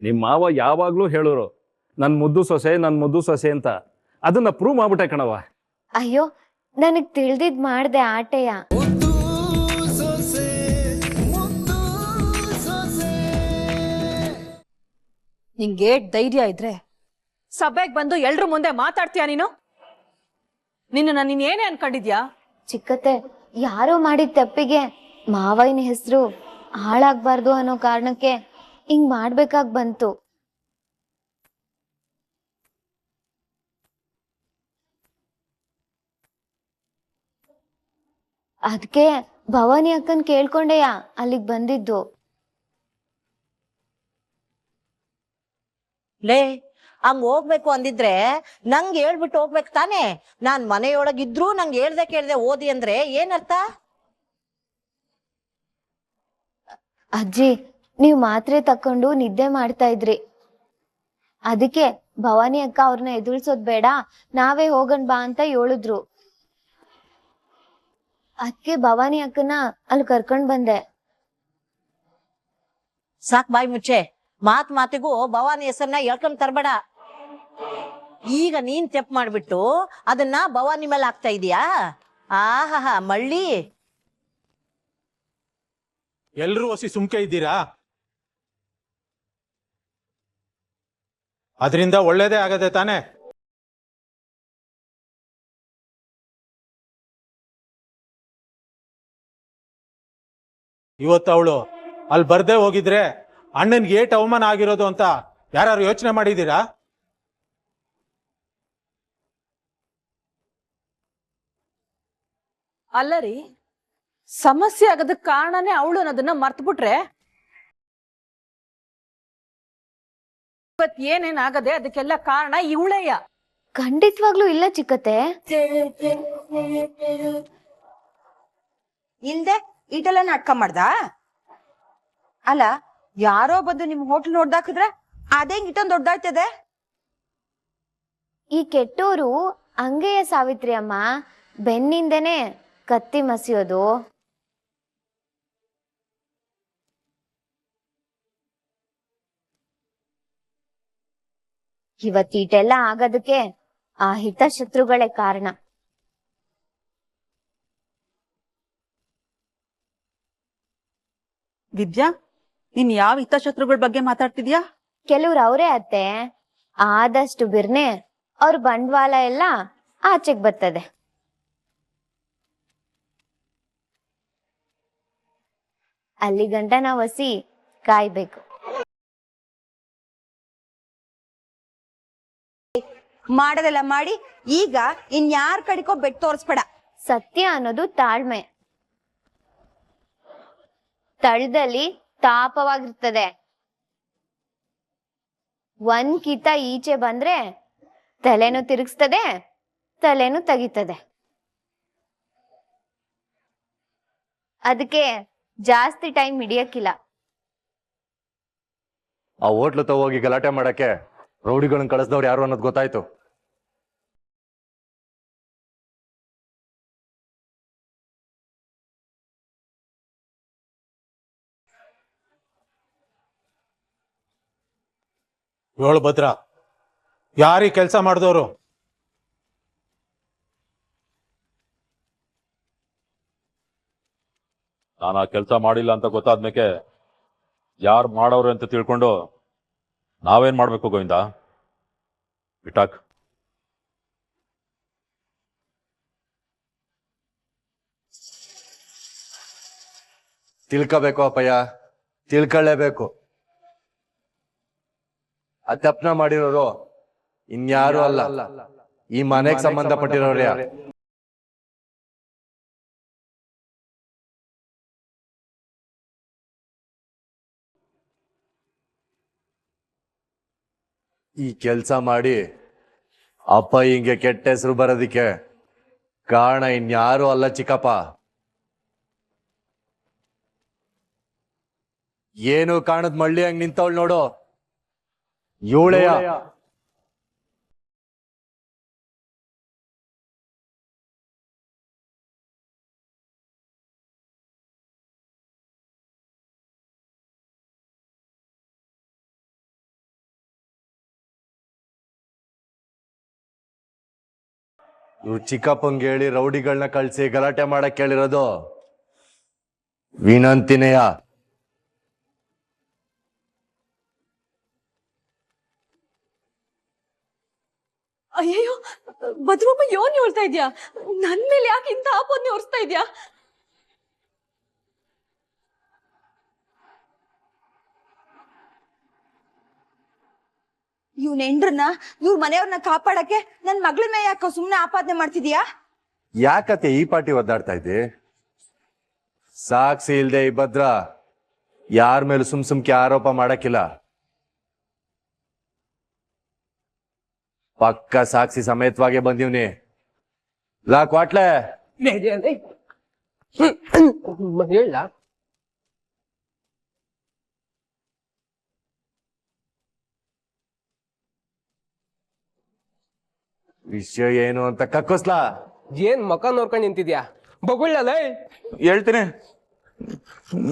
ನಿಮ್ಮ ಮಾವ ಯಾವಾಗ್ಲೂ ಹೇಳೋರು ನನ್ ಮುದ್ದು ಸೊಸೆ ನನ್ ಮುದ್ದು ಸೊಸೆ ಅಂತ. ಅದನ್ನ ಪ್ರೂವ್ ಮಾಡ್ಬಿಟ್ಟೆ ಕಣವ. ಅಯ್ಯೋ, ನನಗ್ ತಿಳಿದಿದ್ ಮಾಡ್ದೆ ಆಟೆಯ. ನಿಂಗೆ ಧೈರ್ಯ ಇದ್ರೆ ಸಭೆಗ್ ಬಂದು ಎಲ್ರ ಮುಂದೆ ಮಾತಾಡ್ತೀಯ ನೀನು? ನೀನ್ ಏನೇ ಅನ್ಕೊಂಡಿದ್ಯಾ? ಚಿಕ್ಕತ್ತೆ, ಯಾರೋ ಮಾಡಿದ ತಪ್ಪಿಗೆ ಮಾವಯ್ಯನ ಹೆಸರು ಹಾಳಾಗ್ಬಾರ್ದು ಅನ್ನೋ ಕಾರಣಕ್ಕೆ ಹಿಂಗ್ ಮಾಡ್ಬೇಕಾಗ್ ಬಂತು. ಅದಕ್ಕೆ ಭವಾನಿ ಅಕ್ಕನ್ ಕೇಳ್ಕೊಂಡೆಯಾ ಅಲ್ಲಿಗ್ ಬಂದಿದ್ದು. ಲೇ, ಹಂಗ್ ಹೋಗ್ಬೇಕು ಅಂದಿದ್ರೆ ನಂಗೆ ಹೇಳ್ಬಿಟ್ಟು ಹೋಗ್ಬೇಕು ತಾನೆ. ನಾನ್ ಮನೆಯೊಳಗಿದ್ರು ನಂಗೆ ಹೇಳ್ದೆ ಕೇಳ್ದೆ ಓದಿ ಅಂದ್ರೆ ಏನರ್ಥ? ಅಜ್ಜಿ, ನೀವ್ ಮಾತ್ರೆ ತಕೊಂಡು ನಿದ್ದೆ ಮಾಡ್ತಾ ಇದ್ರಿ. ಅದಕ್ಕೆ ಭವಾನಿ ಅಕ್ಕ ಅವ್ರನ್ನ ಎದುಳ್ಸೋದ್ ಬೇಡ, ನಾವೇ ಹೋಗಣ್ ಬಾ ಅಂತ ಹೇಳಿದ್ರು. ಅದಕ್ಕೆ ಭವಾನಿ ಅಕ್ಕನ ಅಲ್ಲಿ ಕರ್ಕೊಂಡ್ ಬಂದೆ. ಸಾಕ್ ಬಾಯ್ ಮುಚ್ಚೆ. ಮಾತಿಗೂ ಭವಾನಿ ಹೆಸರನ್ನ ಹೇಳ್ಕೊಂಡ್ ತರ್ಬೇಡ. ಈಗ ನೀನ್ ತೆಪ್ ಮಾಡ್ಬಿಟ್ಟು ಅದನ್ನ ಭವಾನಿ ಮೇಲೆ ಹಾಕ್ತಾ ಇದೀಯಾ? ಆಹಾ ಮಳ್ಳಿ, ಎಲ್ರೂ ಹೊಸಿ ಸುಮ್ಕೆ ಇದ್ದೀರಾ? ಅದರಿಂದ ಒಳ್ಳೇದೇ ಆಗದೆ ತಾನೆ. ಇವತ್ತು ಅವಳು ಅಲ್ಲಿ ಬರ್ದೇ ಹೋಗಿದ್ರೆ ಅಣ್ಣನ್ಗೆ ಏಟ್ ಅವಮಾನ ಆಗಿರೋದು ಅಂತ ಯಾರು ಯೋಚನೆ ಮಾಡಿದ್ದೀರಾ? ಅಲ್ಲರಿ, ಸಮಸ್ಯೆ ಆಗೋದಕ್ ಕಾರಣನೇ ಅವಳು ಅನ್ನೋದನ್ನ ಮರ್ತ್ಬಿಟ್ರೆ ಇವತ್ ಏನೇನ್ ಆಗದೆ ಅದಕ್ಕೆಲ್ಲ ಕಾರಣ ಇವಳೆಯ. ಖಂಡಿತವಾಗ್ಲೂ ಇಲ್ಲ ಚಿಕ್ಕತ್ತೆ. ಇಲ್ದೆ ಇದೆಲ್ಲ ನಾಟಕ ಮಾಡ್ದ? ಅಲ್ಲ, ಯಾರೋ ಬಂದು ನಿಮ್ ಹೋಟ್ಲ್ ನೋಡ್ದಾಕಿದ್ರೆ ಅದೇಂಗ್ ಇಟ್ಟೊಂದ್ ದೊಡ್ಡಾಯ್ತದೆ? ಈ ಕೆಟ್ಟೋರು ಅಂಗೆಯ ಸಾವಿತ್ರಿ ಅಮ್ಮ, ಬೆನ್ನಿಂದನೇ ಕತ್ತಿ ಮಸಿಯೋದು. ಇವತ್ತೀಟೆಲ್ಲ ಆಗೋದಕ್ಕೆ ಆ ಹಿತಶತ್ರುಗಳೇ ಕಾರಣ. ವಿದ್ಯಾ, ನೀನ್ ಯಾವ ಹಿತಶತ್ರುಗಳ ಬಗ್ಗೆ ಮಾತಾಡ್ತಿದ್ಯಾ? ಕೆಲವ್ರು ಅವರೇ ಅತ್ತೆ. ಆದಷ್ಟು ಬಿರ್ನೆ ಅವ್ರ ಬಂಡವಾಳ ಎಲ್ಲ ಆಚೆಗ್ ಬರ್ತದೆ. ಅಲ್ಲಿ ಗಂಟ ನಾವ್ ಹಸಿ ಕಾಯ್ಬೇಕು. ಮಾಡದೆಲ್ಲ ಮಾಡಿ ಈಗ ಇನ್ಯಾರ ಕಡಿಕೋ ಬೆಟ್ ತೋರಿಸ್ಬೇಡ. ಸತ್ಯ ಅನ್ನೋದು ತಾಳ್ಮೆ. ತಳದಲ್ಲಿ ತಾಪವಾಗಿರ್ತದೆ. ಒಂದ್ ಕಿತ ಈಚೆ ಬಂದ್ರೆ ತಲೆನೂ ತಿರುಗಿಸ್ತದೆ, ತಲೆನೂ ತೆಗಿತದೆ. ಅದಕ್ಕೆ ಜಾಸ್ತಿ ಟೈಮ್ ಹಿಡಿಯಕ್ಕಿಲ್ಲ. ಆ ಹೋಟ್ಲು ಹೋಗಿ ಗಲಾಟೆ ಮಾಡಕ್ಕೆ ರೌಡಿಗಳನ್ನ ಕಳಿಸ್ದವ್ರು ಯಾರು ಅನ್ನೋದು ಗೊತ್ತಾಯ್ತು. ಏಳು ಭದ್ರ, ಯಾರೀ ಕೆಲಸ ಮಾಡಿದವರು? ನಾನು ಆ ಕೆಲಸ ಮಾಡಿಲ್ಲ ಅಂತ ಗೊತ್ತಾದ್ಮೇಲೆ ಯಾರು ಮಾಡೋರು ಅಂತ ತಿಳ್ಕೊಂಡು ನಾವೇನ್ ಮಾಡ್ಬೇಕು ಗೋವಿಂದ? ಬಿಟಾಕ್. ತಿಳ್ಕೋಬೇಕು ಅಪ್ಪಯ್ಯ, ತಿಳ್ಕೊಳ್ಳೇಬೇಕು. ಆ ತಪ್ಪನ ಮಾಡಿರೋರು ಇನ್ಯಾರು ಅಲ್ಲ, ಈ ಮನೆಗೆ ಸಂಬಂಧಪಟ್ಟಿರೋರೇ. ಈ ಕೆಲಸ ಮಾಡಿ ಅಪ್ಪ ಹಿಂಗೆ ಕೆಟ್ಟ ಹೆಸರು ಬರೋದಿಕ್ಕೆ ಕಾರಣ ಇನ್ಯಾರು ಅಲ್ಲ ಚಿಕ್ಕಪ್ಪ. ಏನು ಕಾಣದ್ ಮಳ್ಳಿ ಹಂಗ್ ನಿಂತವಳು ನೋಡು, ಇವಳೆಯ. ಇವ್ರು ಚಿಕ್ಕಪ್ಪಂಗೆ ಹೇಳಿ ರೌಡಿಗಳನ್ನ ಕಳ್ಸಿ ಗಲಾಟೆ ಮಾಡಕ್ ಕೇಳಿರೋದು ವಿನಂತಿನೆಯ. ಅಯ್ಯೋ ಭದ್ರಪ್ಪ ಯೋನ್ ಹೇಳ್ತಾ ಇದ್ಯಾ? ನನ್ ಮೇಲೆ ಯಾಕೆ ಇಂಥ ಆಪೋದ್ನೆ ಹೊರಿಸ್ತಾ ಇದ್ಯಾ? ಇವ್ನ ಹೆಂಡ್ರನ್ನ ಇವ್ರ ಮನೆಯವ್ರನ್ನ ಕಾಪಾಡಕ್ಕೆ ನನ್ ಮಗಳ ಮೇಲೆ ಯಾಕೋ ಸುಮ್ನೆ ಆಪಾದನೆ ಮಾಡ್ತಿದ್ಯಾ? ಯಾಕತ್ತೆ ಈ ಪಾರ್ಟಿ ಒದ್ದಾಡ್ತಾ ಇದ್ದಿ? ಸಾಕ್ಷಿ ಇಲ್ದೆ ಈ ಭದ್ರ ಯಾರ ಮೇಲೂ ಸುಮ್ಕೆ ಆರೋಪ ಮಾಡಕ್ಕಿಲ್ಲ. ಪಕ್ಕ ಸಾಕ್ಷಿ ಸಮೇತವಾಗೆ ಬಂದಿವ್ನಿ. ಲಾ ಕ್ವಾಟ್ಲೆ ಹೇಳ. ವಿಷಯ ಏನು ಅಂತ ಕಕ್ಕೋಸ್ಲಾ? ಏನ್ ಮಕ ನೋಡ್ಕೊಂಡು ನಿಂತಿದ್ಯಾ? ಬಗುಳ್ಳಲ್ಲ ಹೇಳ್ತೀನಿ.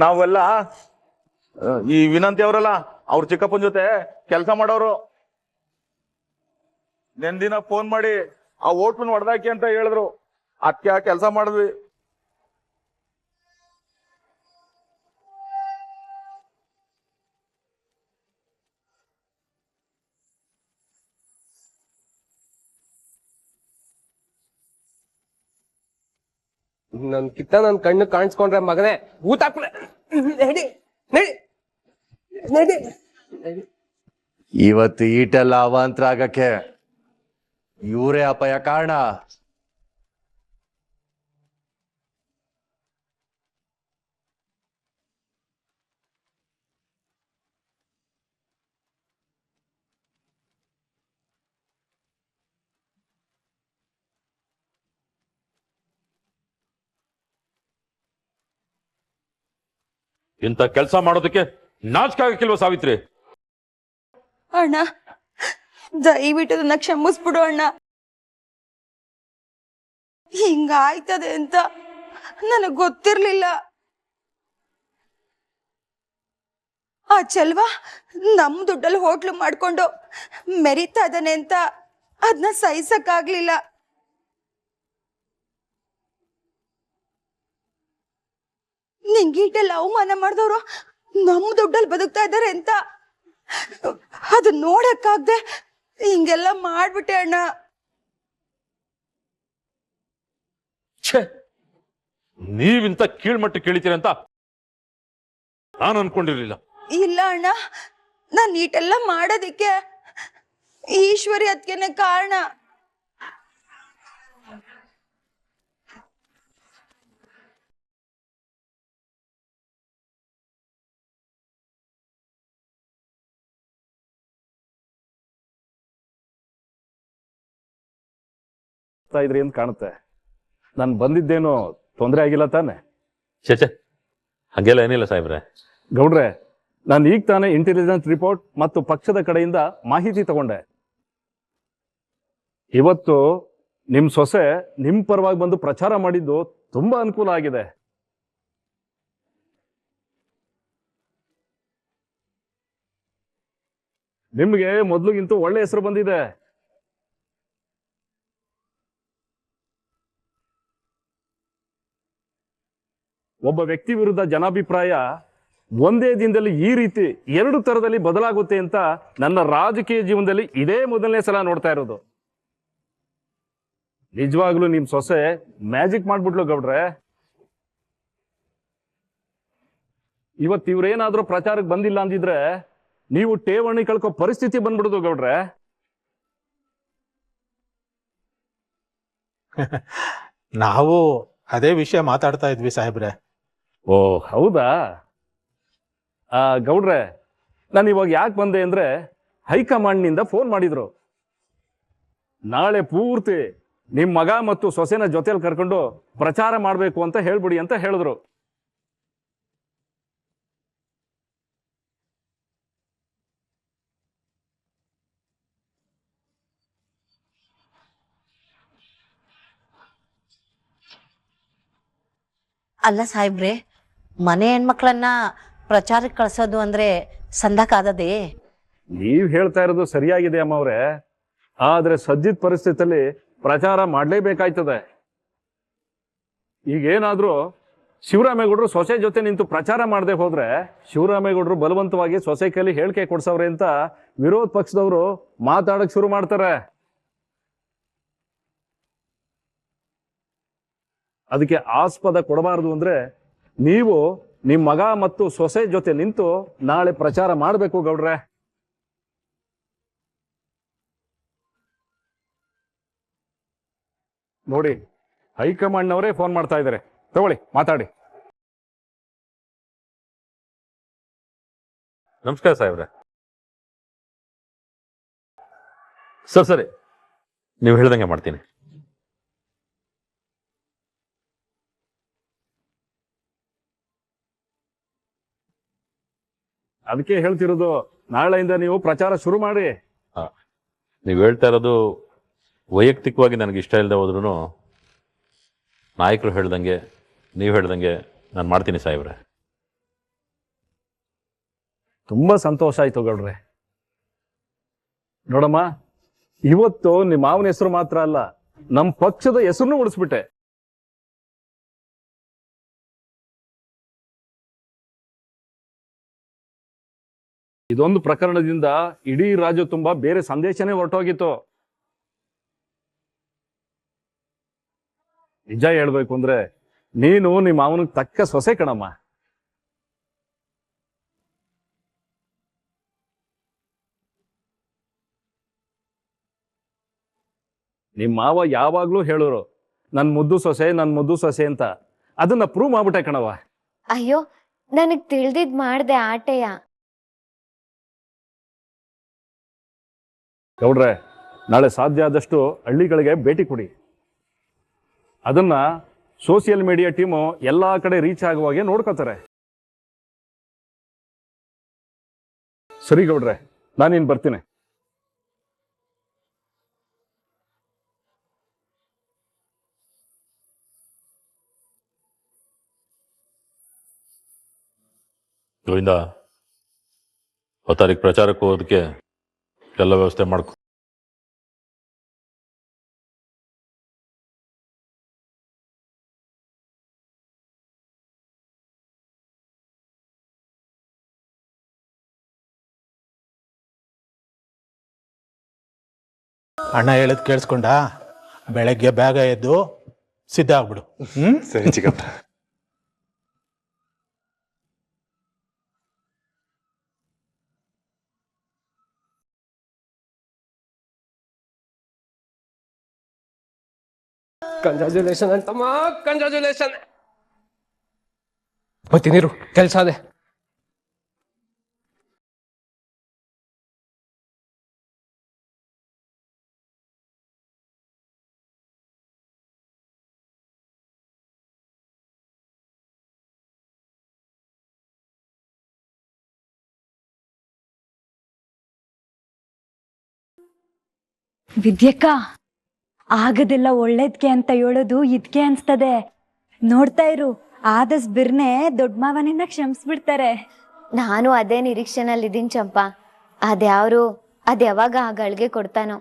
ನಾವೆಲ್ಲ ಈ ವಿನಂತಿ ಅವರಲ್ಲ, ಅವ್ರ ಚಿಕ್ಕಪ್ಪನ ಜೊತೆ ಕೆಲಸ ಮಾಡೋರು. ನೆಂದಿನ ಫೋನ್ ಮಾಡಿ ಆ ಓಟ್ಮನ್ ಹೊಡೆದಾಕಿ ಅಂತ ಹೇಳಿದ್ರು. ಅದಕ್ಕೆ ಆ ಕೆಲಸ ಮಾಡಿದ್ವಿ. ನನ್ ಕಣ್ಣು ಕಾಣಿಸ್ಕೊಂಡ್ರೆ ಮಗನೇ ಊಟ ಹಾಕ್ಲೆ. ನಡಿ ನಡಿ ನಡಿ. ಇವತ್ತು ಈಟೆಲ್ಲ ಅವಾಂತರ ಆಗಕ್ಕೆ ಇವರೇ ಅಪಾಯ ಕಾರಣ. ಇಂಥ ಕೆಲಸ ಮಾಡೋದಕ್ಕೆ ನಾಚಿಕೆ ಆಗಕ್ಕಿಲ್ವ ಸಾವಿತ್ರಿ? ಅಣ್ಣ ದಯವಿಟ್ಟು ನನ್ನ ಕ್ಷಮಿಸ್ಬಿಡು ಅಣ್ಣ. ಹಿಂಗಾಯ್ತದೆ ಅಂತ ನನಗ್ ಗೊತ್ತಿರ್ಲಿಲ್ಲ. ಆ ಚೆಲ್ವ ನಮ್ ದುಡ್ಡಲ್ಲಿ ಹೋಟ್ಲು ಮಾಡ್ಕೊಂಡು ಮೆರಿತಾ ಇದ್ದಾನೆ ಅಂತ ಅದನ್ನ ಸಹಿಸಕ್ಕಾಗ್ಲಿಲ್ಲ. ನಿಂಗೀಟೆಲ್ಲ ಅವಮಾನ ಮಾಡಿದವರು ನಮ್ ದುಡ್ಡಲ್ಲಿ ಬದುಕ್ತಾ ಇದ್ದಾರೆ ಅಂತ ಅದು ನೋಡಕ್ಕಾಗ್ದೆ ಹಿಂಗೆಲ್ಲ ಮಾಡ್ಬಿಟ್ಟೆ ಅಣ್ಣ. ನೀವಿಂತ ಕೀಳ್ಮಟ್ಟ ಕೇಳಿತೀರ ಅಂತ ನಾನು ಅನ್ಕೊಂಡಿರ್ಲಿಲ್ಲ. ಇಲ್ಲ ಅಣ್ಣ, ನಾನ್ ಈಟೆಲ್ಲ ಮಾಡೋದಿಕ್ಕೆ ಈಶ್ವರಿ ಅದಕ್ಕೇನೆ ಕಾರಣ. ಇದ್ರಿ ಅಂತ ಕಾಣುತ್ತೆ. ನಾನು ಬಂದಿದ್ದೇನೋ ತೊಂದರೆ ಆಗಿಲ್ಲ ತಾನೆ? ಚೇಚೆ ಹಾಗೆಲ್ಲ ಏನಿಲ್ಲ ಸಾಹೇಬ್ರೆ. ಗೌಡ್ರೆ, ನಾನು ಈಗ ತಾನೇ ಇಂಟೆಲಿಜೆನ್ಸ್ ರಿಪೋರ್ಟ್ ಮತ್ತು ಪಕ್ಷದ ಕಡೆಯಿಂದ ಮಾಹಿತಿ ತಗೊಂಡೆ. ಇವತ್ತು ನಿಮ್ಮ ಸೊಸೆ ನಿಮ್ಮ ಪರವಾಗಿ ಬಂದು ಪ್ರಚಾರ ಮಾಡಿದ್ದು ತುಂಬಾ ಅನುಕೂಲ ಆಗಿದೆ. ನಿಮ್ಗೆ ಮೊದಲಿಗಿಂತೂ ಒಳ್ಳೆ ಹೆಸರು ಬಂದಿದೆ. ಒಬ್ಬ ವ್ಯಕ್ತಿ ವಿರುದ್ಧ ಜನಾಭಿಪ್ರಾಯ ಒಂದೇ ದಿನದಲ್ಲಿ ಈ ರೀತಿ 2 ತರದಲ್ಲಿ ಬದಲಾಗುತ್ತೆ ಅಂತ ನನ್ನ ರಾಜಕೀಯ ಜೀವನದಲ್ಲಿ ಇದೇ ಮೊದಲನೇ ಸಲ ನೋಡ್ತಾ ಇರೋದು. ನಿಜವಾಗ್ಲೂ ನಿಮ್ ಸೊಸೆ ಮ್ಯಾಜಿಕ್ ಮಾಡ್ಬಿಟ್ಲು ಗೌಡ್ರೆ. ಇವತ್ತು ಇವ್ರೇನಾದ್ರೂ ಪ್ರಚಾರಕ್ಕೆ ಬಂದಿಲ್ಲ ಅಂದಿದ್ರೆ ನೀವು ಠೇವಣಿ ಕಳ್ಕೋ ಪರಿಸ್ಥಿತಿ ಬಂದ್ಬಿಡುದು ಗೌಡ್ರೆ. ನಾವು ಅದೇ ವಿಷಯ ಮಾತಾಡ್ತಾ ಇದ್ವಿ ಸಾಹೇಬ್ರೆ. ಓ ಹೌದಾ? ಗೌಡ್ರೆ, ನಾನು ಇವಾಗ ಯಾಕೆ ಬಂದೆ ಅಂದ್ರೆ ಹೈಕಮಾಂಡ್ನಿಂದ ಫೋನ್ ಮಾಡಿದ್ರು. ನಾಳೆ ಪೂರ್ತಿ ನಿಮ್ ಮಗ ಮತ್ತು ಸೊಸೆನ ಜೊತೆಲಿ ಕರ್ಕೊಂಡು ಪ್ರಚಾರ ಮಾಡಬೇಕು ಅಂತ ಹೇಳ್ಬಿಡಿ ಅಂತ ಹೇಳಿದ್ರು. ಅಲ್ಲ ಸಾಹೇಬ್ರೆ, ಮನೆ ಹೆಣ್ಮಕ್ಳನ್ನ ಪ್ರಚಾರಕ್ಕೆ ಕಳ್ಸೋದು ಅಂದ್ರೆ ಸಂದಕ್ಕಾದದೆ? ನೀವ್ ಹೇಳ್ತಾ ಇರೋದು ಸರಿಯಾಗಿದೆ ಅಮ್ಮ ಅವ್ರೆ. ಆದ್ರೆ ಸದ್ಯದ ಪರಿಸ್ಥಿತಿಯಲ್ಲಿ ಪ್ರಚಾರ ಮಾಡಲೇಬೇಕಾಯ್ತದೆ. ಈಗೇನಾದ್ರೂ ಶಿವರಾಮೇಗೌಡರು ಸೊಸೆ ಜೊತೆ ನಿಂತು ಪ್ರಚಾರ ಮಾಡದೆ ಹೋದ್ರೆ ಶಿವರಾಮೇಗೌಡರು ಬಲವಂತವಾಗಿ ಸೊಸೆ ಕೈಲಿ ಹೇಳಿಕೆ ಕೊಡ್ಸವ್ರೆ ಅಂತ ವಿರೋಧ ಪಕ್ಷದವರು ಮಾತಾಡಕ್ ಶುರು ಮಾಡ್ತಾರೆ. ಅದಕ್ಕೆ ಆಸ್ಪದ ಕೊಡಬಾರದು ಅಂದ್ರೆ ನೀವು ನಿಮ್ ಮಗ ಮತ್ತು ಸೊಸೆ ಜೊತೆ ನಿಂತು ನಾಳೆ ಪ್ರಚಾರ ಮಾಡಬೇಕು ಗೌಡ್ರೆ. ನೋಡಿ, ಹೈಕಮಾಂಡ್ನವರೇ ಫೋನ್ ಮಾಡ್ತಾ ಇದ್ದಾರೆ, ತಗೊಳ್ಳಿ ಮಾತಾಡಿ. ನಮಸ್ಕಾರ ಸಾಹೇಬ್ರೆ. ಸರಿ, ನೀವು ಹೇಳ್ದಂಗೆ ಮಾಡ್ತೀನಿ. ಅದಕ್ಕೆ ಹೇಳ್ತಿರೋದು, ನಾಳೆಯಿಂದ ನೀವು ಪ್ರಚಾರ ಶುರು ಮಾಡಿ. ನೀವು ಹೇಳ್ತಾ ಇರೋದು ವೈಯಕ್ತಿಕವಾಗಿ ನನಗೆ ಇಷ್ಟ ಇಲ್ಲದೆ ಹೋದ್ರೂ ನಾಯಕರು ಹೇಳ್ದಂಗೆ, ನೀವು ಹೇಳ್ದಂಗೆ ನಾನು ಮಾಡ್ತೀನಿ ಸಾಹೇಬ್ರೆ. ತುಂಬಾ ಸಂತೋಷ ಆಯ್ತು ಗೌಡ್ರೆ. ನೋಡಮ್ಮ, ಇವತ್ತು ನಿಮ್ಮ ಮಾವನ ಹೆಸರು ಮಾತ್ರ ಅಲ್ಲ, ನಮ್ಮ ಪಕ್ಷದ ಹೆಸರನ್ನು ಉಳಿಸ್ಬಿಟ್ಟೆ. ಇದೊಂದು ಪ್ರಕರಣದಿಂದ ಇಡೀ ರಾಜ್ಯ ತುಂಬಾ ಬೇರೆ ಸಂದೇಶನೇ ಹೊರಟೋಗಿತ್ತು. ನಿಜ ಹೇಳ್ಬೇಕು ಅಂದ್ರೆ ನೀನು ನಿಮ್ಮ ಮಾವನಿಗೆ ತಕ್ಕ ಸೊಸೆ ಕಣಮ್ಮ. ನಿಮ್ಮ ಮಾವ ಯಾವಾಗ್ಲೂ ಹೇಳೋರು, ನನ್ ಮುದ್ದು ಸೊಸೆ ಅಂತ. ಅದನ್ನ ಪ್ರೂವ್ ಮಾಡ್ಬಿಟ್ಟೆ ಕಣವ. ಅಯ್ಯೋ, ನನಗ್ ತಿಳ್ದಿದ್ ಮಾಡ್ದೆ ಆಟೆಯ. ಗೌಡ್ರೆ, ನಾಳೆ ಸಾಧ್ಯ ಆದಷ್ಟು ಹಳ್ಳಿಗಳಿಗೆ ಭೇಟಿ ಕೊಡಿ. ಅದನ್ನ ಸೋಷಿಯಲ್ ಮೀಡಿಯಾ ಟೀಮು ಎಲ್ಲಾ ಕಡೆ ರೀಚ್ ಆಗುವಾಗೆ ನೋಡ್ಕೋತಾರೆ. ಸರಿ ಗೌಡ್ರೆ, ನಾನಿನ್ ಬರ್ತೀನಿ. ಗೋವಿಂದ, 10 ತಾರೀಕು ಪ್ರಚಾರಕ್ಕೆ ಹೋಗೋದಕ್ಕೆ ಎಲ್ಲ ವ್ಯವಸ್ಥೆ ಮಾಡ್ಕೊ. ಅಣ್ಣ ಹೇಳದ್ ಕೇಳಿಸ್ಕೊಂಡ? ಬೆಳಗ್ಗೆ ಬೇಗ ಎದ್ದು ಸಿದ್ಧ ಆಗ್ಬಿಡು. ಸರಿ ಚಿಕ್ಕಪ್ಪ. Congratulation ಅಂತಮ್ಮ, congratulation. ಬರ್ತೀನಿರು, ಕೆಲಸ ಅದೇ. ವಿದ್ಯಕ್ಕ, ಆಗದೆಲ್ಲ ಒಳ್ಳೇದ್ಕೆ ಅಂತ ಹೇಳೋದು ಇದ್ಕೆ ಅನ್ಸ್ತದೆ. ನೋಡ್ತಾ ಇರು, ಆದಸ್ ಬಿರ್ನೆ ದೊಡ್ಡ ಮಾವನಿಂದ ಕ್ಷಮಿಸ್ಬಿಡ್ತಾರೆ. ನಾನು ಅದೇ ನಿರೀಕ್ಷೆನಲ್ಲಿ ಇದೀನಿ ಚಂಪಾ. ಅದ್ಯಾವ್ರು ಅದ್ಯಾವಾಗ ಆ ಗಳಿಗೆ ಕೊಡ್ತಾನೋ.